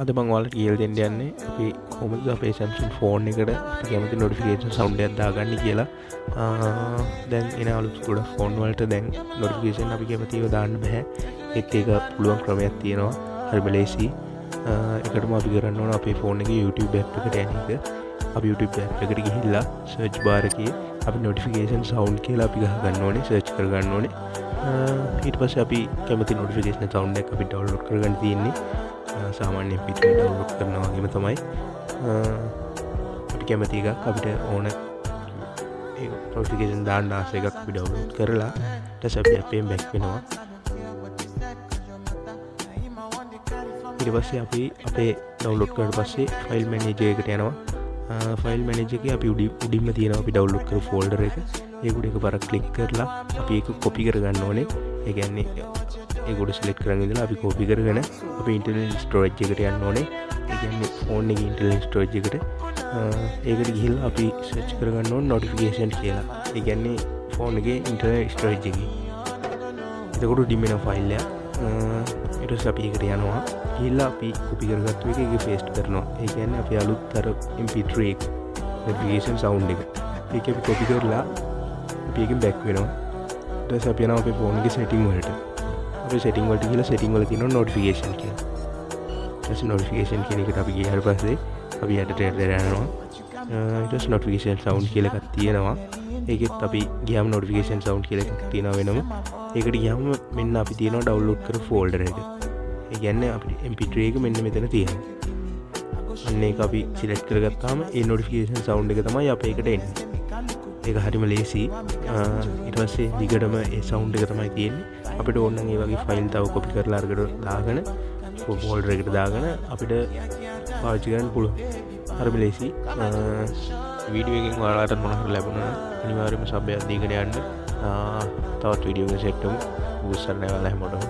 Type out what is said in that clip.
අද මම ඔයාලට කියලා දෙන්න යන්නේ අපි කොහොමද අපේ Samsung ෆෝන් එකට අපි කැමති නොටිෆිකේෂන් සවුන්ඩ් එකක් දාගන්න කියලා. දැන් එන අලුත් ගොඩක් ෆෝන් වලට දැන් නොටිෆිකේෂන් අපි කැමතිව දාන්න බෑ. ඒත් ඒක පුළුවන් ක්‍රමයක් තියෙනවා. හරිම ලේසි. ඒකටම අපි කරන්න ඕන අපේ ෆෝන් එකේ YouTube app එකට යන එක. අපි YouTube app එකට ගිහිල්ලා search bar එකේ අපි notification sound කියලා අපි ගහ ගන්න ඕනේ, search කර ගන්න ඕනේ. ඊට පස්සේ අපි කැමති notification sound එකක් අපි download කරගන්න තියෙන්නේ. සාමාන්‍ය MP3 download කරනවා වගේම තමයි. අපි කැමති එකක් අපිට ඕන ඒ notification දාන්න ආස එකක් අපි download කරලා ඊට පස්සේ අපි app එකෙන් back වෙනවා. ඊට පස්සේ අපි අපේ download කරලා පස්සේ file manager එකට යනවා. ෆයිල් මැනේජර් එකේ අපි උඩින්ම තියෙනවා අපි ඩවුන්ලෝඩ් කරපු ෆෝල්ඩර් එක. ඒක උඩ එකපාරක් ක්ලික් කරලා අපි ඒක කොපි කරගන්න ඕනේ. ඒ කියන්නේ ඒක උඩ සිලෙක්ට් කරගෙන ඉඳලා අපි කොපි කරගෙන අපි ඉන්ටර්නල් ස්ටෝරේජ් එකට යන්න ඕනේ. ඒ කියන්නේ ෆෝන් එකේ ඉන්ටර්නල් ස්ටෝරේජ් එකට ඒකට ගිහිල්ලා අපි සර්ච් කරගන්න ඕනේ notification කියලා. ඒ කියන්නේ ෆෝන් එකේ ඉන්ටර්නල් ස්ටෝරේජ් එකේ. එතකොට උඩින්ම එන ෆයිල් එක ඊට පස්සේ අපි ඒකට යනවා. ගිහිල්ලා අපි කොපි කරගත්තු එක ඒක පේස්ට් කරනවා. ඒ කියන්නේ අපි අලුත් අර MP3 එක notification sound එක. ඒක අපි කොපි කරලා අපි එකෙන් back වෙනවා. ඊට පස්සේ අපි යනවා අපේ ෆෝන් එකේ setting වලට. අපේ setting වලට ගිහලා setting වල තියෙනවා notification කියලා. ඊට පස්සේ notification කියන එකට අපි ගියාට පස්සේ අපි යටට යනවා. ඊට පස්සේ notification sound කියලා එකක් තියෙනවා. ඒකෙත් අපි ගියාම notification sound කියලා එකක් තියෙනවා වෙනම. ඒකට ගියාම මෙන්න අපි තියෙනවා download කරපු folder එක. ඒ කියන්නේ අපිට MP3 එක මෙන්න මෙතන තියෙනවා. අන්න ඒක අපි select කරගත්තාම ඒ notification sound එක තමයි අපේ එකට එන්නේ. ඒක හරිම ලේසි. ඊට පස්සේ දිගටම ඒ sound එක තමයි තියෙන්නේ. අපිට ඕන නම් ඒ වගේ file තව copy කරලා අරගෙන දාගෙන folder එකට දාගෙන අපිට පාවිච්චි කරන්න පුළුවන්. හරිම ලේසි. වීඩියෝ එකෙන් ඔයාලට මොන හරි ලැබුණා නම් අනිවාර්යයෙන්ම සබ් එකක් දීගෙන යන්න. තවත් වීඩියෝ එකක් සෙට් වෙමු. උස්සන්න නැවලා හැමෝටම